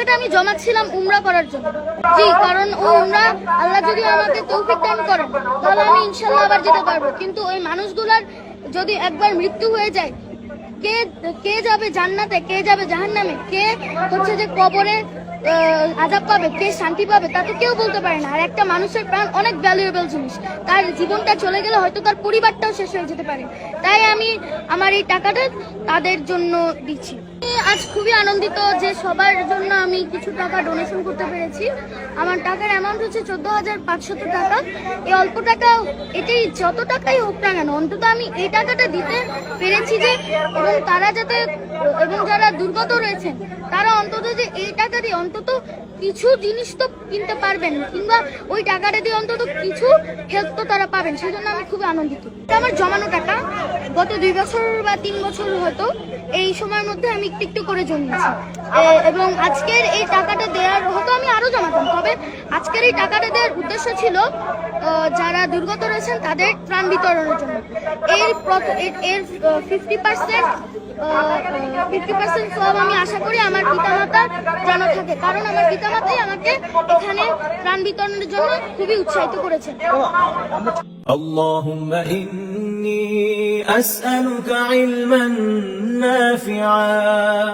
টাকাটা আমি জমাচ্ছিলাম উমরা করার জন্য। জি, কারণ ও উমরা আল্লাহ যদি আমাকে তৌফিক দান করেন তাহলে আমি ইনশাল্লাহ আবার যেতে পারবো। কিন্তু ওই মানুষগুলার যদি একবার মৃত্যু হয়ে যায়, কে কে যাবে জান্নাতে, কে যাবে জাহান্নামে, কে হচ্ছে যে কবরে আযাব পাবে, কে শান্তি পাবে, তা তো কেউ বলতে পারে না। আর একটা মানুষের প্রাণ অনেক ভ্যালুয়েবল জিনিস, তার জীবনটা চলে গেলে হয়তো তার পরিবারটাও শেষ হয়ে যেতে পারে। তাই আমি আমার এই টাকাটা তাদের জন্য দিচ্ছি। আজ খুবই আনন্দিত যে সবার জন্য আমি কিছু টাকা ডোনেশন করতে পেরেছি। আমার টাকার অ্যামাউন্ট হচ্ছে 14,500 টাকা। এই অল্প টাকা, এটাই যত টাকাই হোক না কেন, অন্তত আমি এই টাকাটা দিতে পেরেছি যে, এবং তারা যাতে, এবং যারা দুর্গত রয়েছেন তারা অন্তত যে এই টাকা দিয়ে অন্তত কিছু জিনিস তো কিনতে পারবেন, কিংবা ওই টাকাটা দিয়ে অন্তত কিছু হেল্প তো তারা পাবেন, সেই জন্য আমি খুবই আনন্দিত। আমার জমানো টাকা গত 2 বছর বা 3 বছর হয়তো এই সময়ের মধ্যে আমি একটু একটু করে জমিয়েছি, এবং আজকের এই টাকাটা দেওয়ার হয়তো আমি আরো জমাতাম, তবে আজকের এই টাকাটা দেওয়ার উদ্দেশ্য ছিল যারা দুর্গত রয়েছেন তাদের ত্রাণ বিতরণের জন্য। এর 50% সব আমি আশা করি আমার পিতামাতার যেন থাকে, কারণ আমার পিতামাতাই আমাকে এখানে ত্রাণ বিতরণের জন্য খুবই উৎসাহিত করেছেন। اللهم إني أسألك علما نافعا